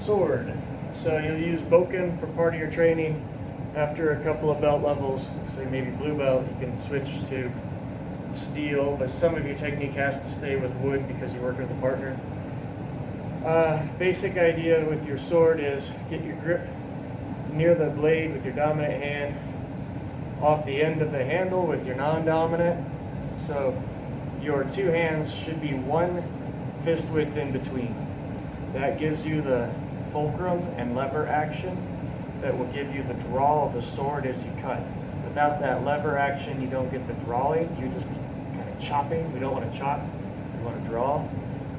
Sword. So you'll use Boken for part of your training. After a couple of belt levels, say maybe blue belt, you can switch to steel, but some of your technique has to stay with wood because you work with a partner. Basic idea with your sword is get your grip near the blade with your dominant hand, off the end of the handle with your non-dominant. So your two hands should be one fist width in between. That gives you the fulcrum and lever action that will give you the draw of the sword as you cut. Without that lever action, you don't get the drawing. You just be kind of chopping. We don't want to chop, we want to draw.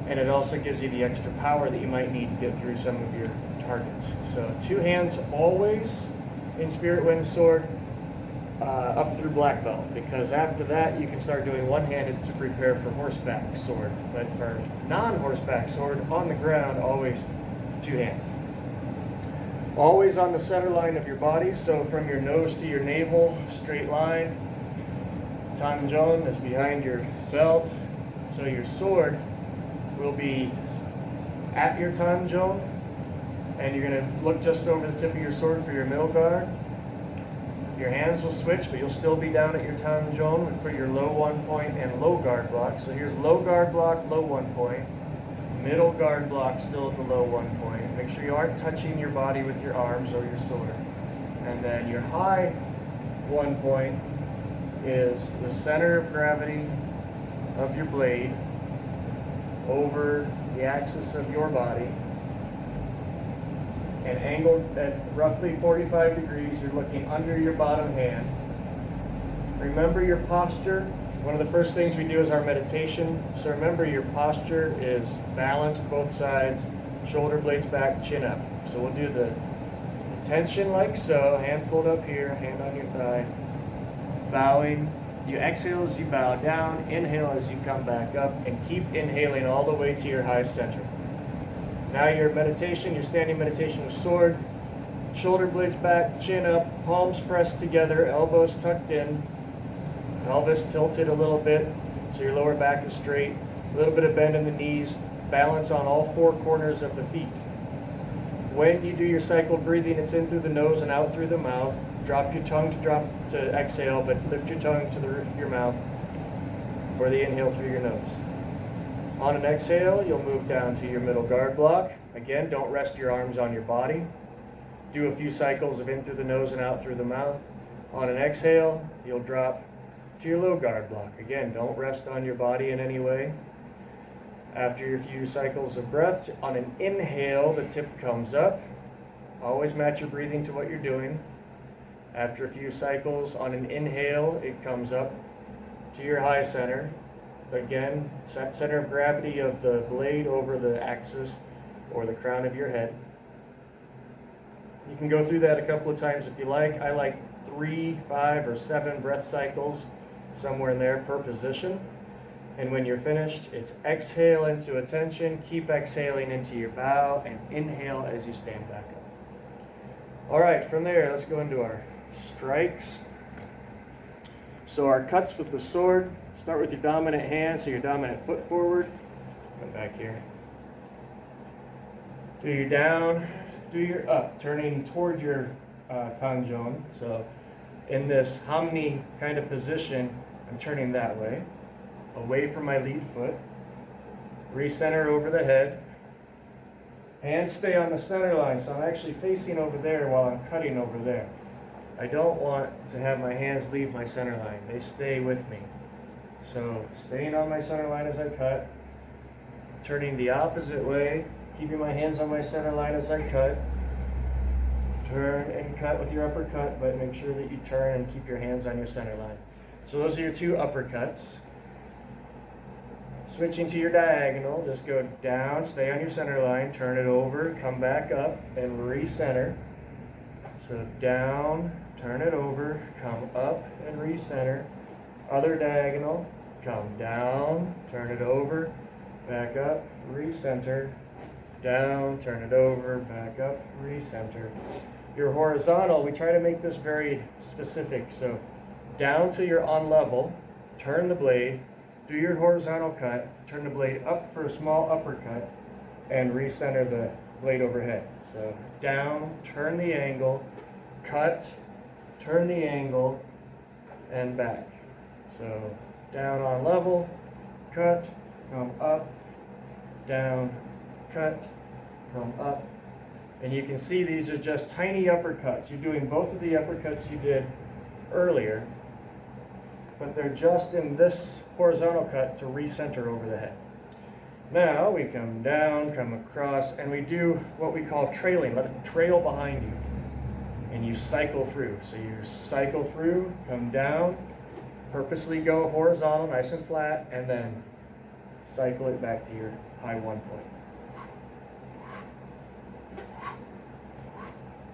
And it also gives you the extra power that you might need to get through some of your targets. So two hands always in Spirit Wind Sword up through black belt, because after that you can start doing one-handed to prepare for horseback sword. But for non-horseback sword on the ground, always two hands. Always on the center line of your body, so from your nose to your navel, straight line. Tanjon is behind your belt, so your sword will be at your tanjon, and you're going to look just over the tip of your sword for your middle guard. Your hands will switch, but you'll still be down at your tanjon for your low 1 point and low guard block. So here's low guard block, low 1 point. Middle guard block still at the low 1 point. Make sure you aren't touching your body with your arms or your sword. And then your high 1 point is the center of gravity of your blade over the axis of your body, and angled at roughly 45 degrees. You're looking under your bottom hand. Remember your posture. One of the first things we do is our meditation. So remember your posture is balanced both sides, shoulder blades back, chin up. So we'll do the tension like so, hand pulled up here, hand on your thigh, bowing. You exhale as you bow down, inhale as you come back up, and keep inhaling all the way to your high center. Now your meditation, your standing meditation with sword, shoulder blades back, chin up, palms pressed together, elbows tucked in, pelvis tilted a little bit so your lower back is straight, a little bit of bend in the knees, balance on all four corners of the feet. When you do your cycled breathing, it's in through the nose and out through the mouth. Drop your tongue to exhale, but lift your tongue to the roof of your mouth for the inhale through your nose. On an exhale, you'll move down to your middle guard block. Again, don't rest your arms on your body. Do a few cycles of in through the nose and out through the mouth. On an exhale, you'll drop to your low guard block. Again, don't rest on your body in any way. After your few cycles of breaths, on an inhale, the tip comes up. Always match your breathing to what you're doing. After a few cycles, on an inhale, it comes up to your high center. Again, center of gravity of the blade over the axis or the crown of your head. You can go through that a couple of times if you like. I like 3, 5, or 7 breath cycles, somewhere in there per position. And when you're finished, it's exhale into attention, keep exhaling into your bow, and inhale as you stand back up. All right, from there, let's go into our strikes. So our cuts with the sword, start with your dominant hand, so your dominant foot forward. Come back here. Do your down, do your up, turning toward your tanjon. So in this hamni kind of position, I'm turning that way, away from my lead foot. Recenter over the head. Hands stay on the center line, so I'm actually facing over there while I'm cutting over there. I don't want to have my hands leave my center line. They stay with me. So staying on my center line as I cut, turning the opposite way, keeping my hands on my center line as I cut. Turn and cut with your uppercut, but make sure that you turn and keep your hands on your center line. So those are your two uppercuts. Switching to your diagonal, just go down, stay on your center line, turn it over, come back up, and recenter. So down, turn it over, come up, and recenter. Other diagonal, come down, turn it over, back up, recenter. Down, turn it over, back up, recenter. Your horizontal, we try to make this very specific. So down till you're on level, turn the blade, do your horizontal cut, turn the blade up for a small uppercut, and recenter the blade overhead. So down, turn the angle, cut, turn the angle, and back. So down on level, cut, come up, down, cut, come up. And you can see these are just tiny uppercuts. You're doing both of the uppercuts you did earlier, but they're just in this horizontal cut to recenter over the head. Now we come down, come across, and we do what we call trailing. Let it trail behind you. And you cycle through. So you cycle through, come down, purposely go horizontal, nice and flat, and then cycle it back to your high one point.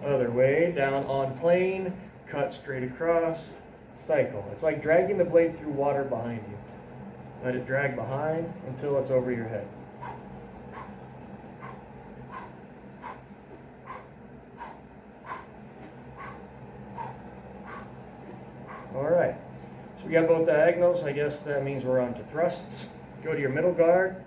Other way, down on plane, cut straight across, cycle. It's like dragging the blade through water behind you. Let it drag behind until it's over your head. All right, so we got both diagonals. I guess that means we're on to thrusts. Go to your middle guard.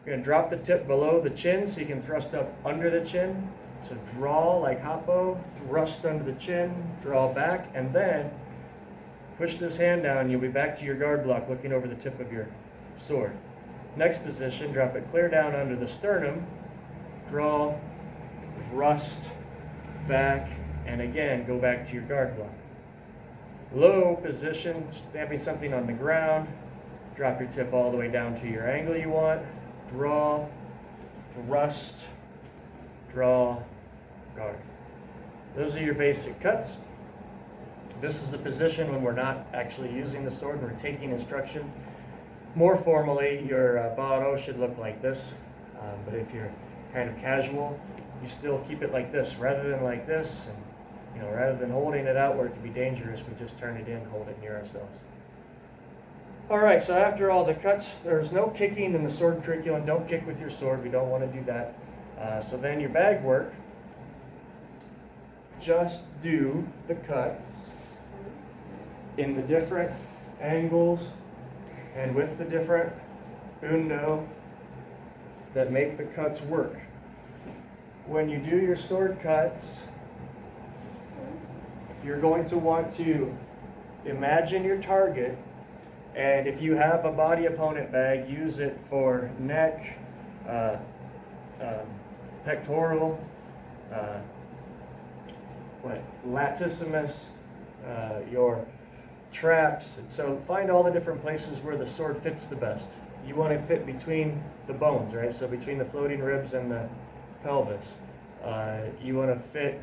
You're going to drop the tip below the chin so you can thrust up under the chin. So draw like Hoppo, thrust under the chin, draw back, and then push this hand down. You'll be back to your guard block looking over the tip of your sword. Next position, drop it clear down under the sternum, draw, thrust, back, and again go back to your guard block. Low position, stamping something on the ground, drop your tip all the way down to your angle you want, draw, thrust, draw, guard. Those are your basic cuts. This is the position when we're not actually using the sword, we're taking instruction. More formally, your baro should look like this, but if you're kind of casual, you still keep it like this rather than like this. And rather than holding it out where it can be dangerous, we just turn it in, hold it near ourselves. All right, so after all the cuts, there's no kicking in the sword curriculum. Don't kick with your sword. We don't want to do that. So then your bag work, just do the cuts in the different angles and with the different undo that make the cuts work. When you do your sword cuts, you're going to want to imagine your target, and if you have a body opponent bag, use it for neck, pectoral, latissimus, your traps. So find all the different places where the sword fits the best. You want to fit between the bones, right? So between the floating ribs and the pelvis. You want to fit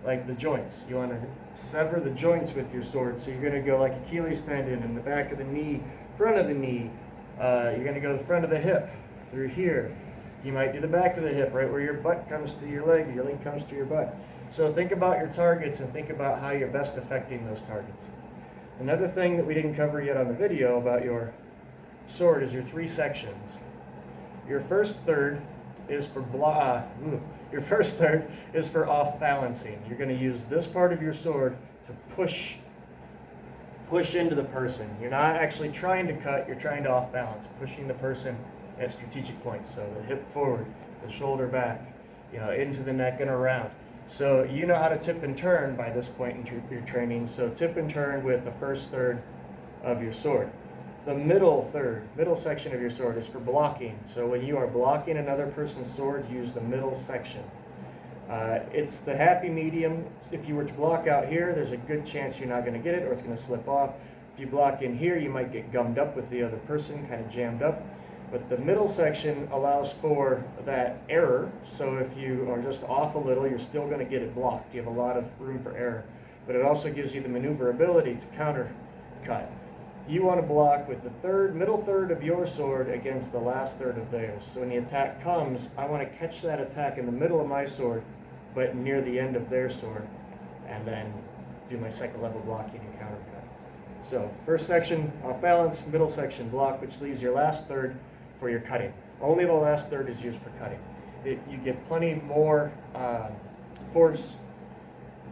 like the joints. You want to sever the joints with your sword. So you're going to go like Achilles tendon in the back of the knee, front of the knee. You're going to go to the front of the hip through here. You might do the back of the hip, right where your butt comes to your leg, your leg comes to your butt. So think about your targets and think about how you're best affecting those targets. Another thing that we didn't cover yet on the video about your sword is your three sections. Your first third is for off balancing. You're going to use this part of your sword to push into the person. You're not actually trying to cut, you're trying to off balance, pushing the person at strategic points. So the hip forward, the shoulder back, into the neck and around. So you know how to tip and turn by this point in your training. So tip and turn with the first third of your sword. The middle section of your sword is for blocking. So when you are blocking another person's sword, use the middle section. It's the happy medium. If you were to block out here, there's a good chance you're not going to get it or it's going to slip off. If you block in here, you might get gummed up with the other person, kind of jammed up. But the middle section allows for that error. So if you are just off a little, you're still going to get it blocked. You have a lot of room for error. But it also gives you the maneuverability to counter cut. You want to block with the middle third of your sword against the last third of theirs. So when the attack comes, I want to catch that attack in the middle of my sword, but near the end of their sword, and then do my second level blocking and counter cut. So first section off balance, middle section block, which leaves your last third for your cutting. Only the last third is used for cutting. You get plenty more force.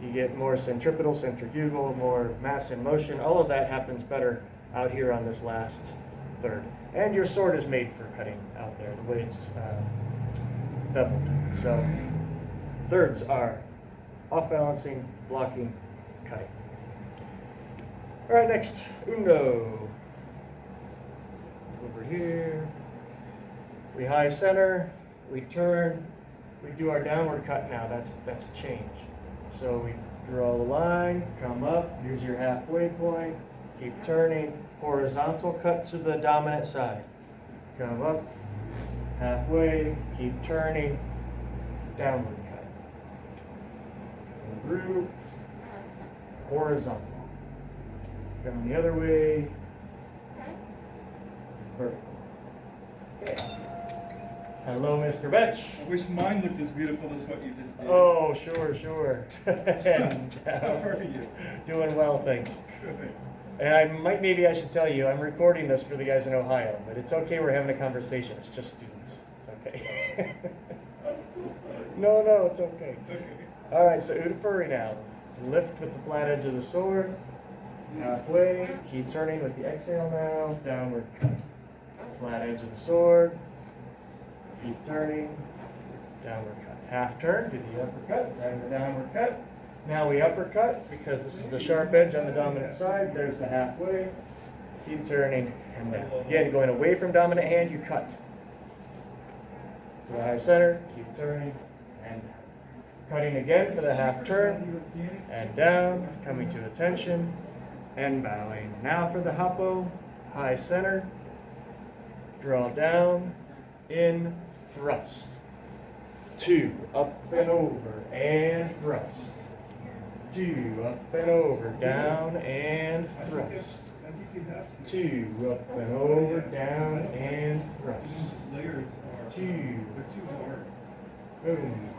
You get more centripetal, centrifugal, more mass in motion. All of that happens better out here on this last third. And your sword is made for cutting out there. The way it's beveled. So thirds are off balancing, blocking, cutting. All right, next, undo. Over here. We high center, we turn, we do our downward cut now. That's a change. So we draw the line, come up, here's your halfway point, keep turning, horizontal cut to the dominant side. Come up, halfway, keep turning, downward cut. Through, horizontal. Come the other way, vertical. Okay. Hello, Mr. Bench. I wish mine looked as beautiful as what you just did. Oh, sure. And, How are you? Doing well, thanks. Good. And maybe I should tell you, I'm recording this for the guys in Ohio, but it's okay, we're having a conversation. It's just students. It's okay. I'm so sorry. No, it's okay. Okay. All right, so Udafuri now. Lift with the flat edge of the sword. Halfway. Keep turning with the exhale now. Downward cut. Flat edge of the sword. Keep turning. Downward cut. Half turn to the uppercut. Then the downward cut. Now we uppercut because this is the sharp edge on the dominant side. There's the halfway. Keep turning and down. Again, going away from dominant hand, you cut. To the high center. Keep turning and down. Cutting again for the half turn and down, coming to attention and bowing. Now for the hoppo, high center, draw down, in, thrust. 2, up and over, and thrust. 2, up and over, down, and thrust. 2, up and over, down, and thrust. Layers 2, they're too hard. boom.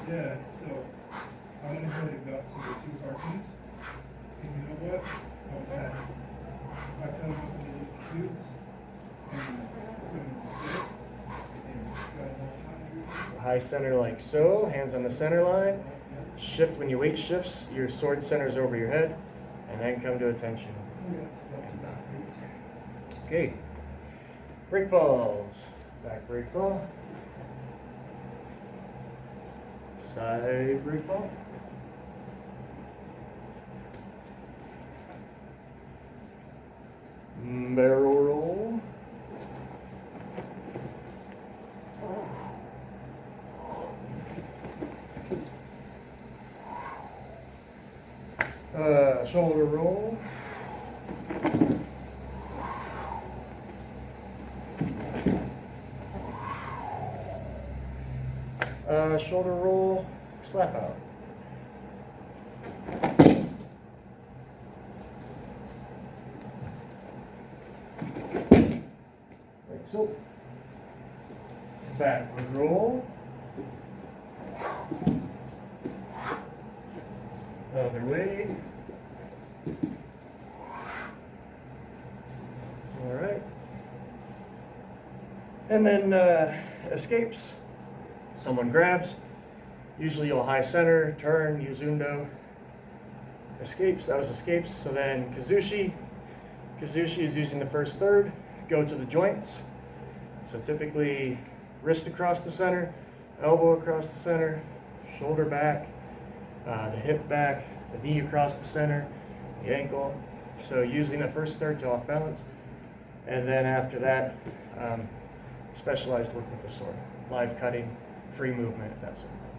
Yeah, so I went ahead and got some of the 2 harpins. And you know what? I was happy. I cut them up into little cubes and put them in the stick and got them all high. High center like so, hands on the center line. Shift when your weight shifts, your sword centers over your head, and then come to attention. Okay. Break falls. Back break fall. Side break fall. Barrel roll. Shoulder roll. Shoulder roll, slap out. Like so. Backward roll. Other way. All right. And then escapes. Someone grabs. Usually you'll high center, turn, use undo. Escapes, that was escapes. So then kazushi. Kazushi is using the first third. Go to the joints. So typically wrist across the center, elbow across the center, shoulder back, the hip back, the knee across the center, the ankle. So using the first third to off balance. And then after that, specialized work with the sword. Live cutting, free movement, that sort of thing.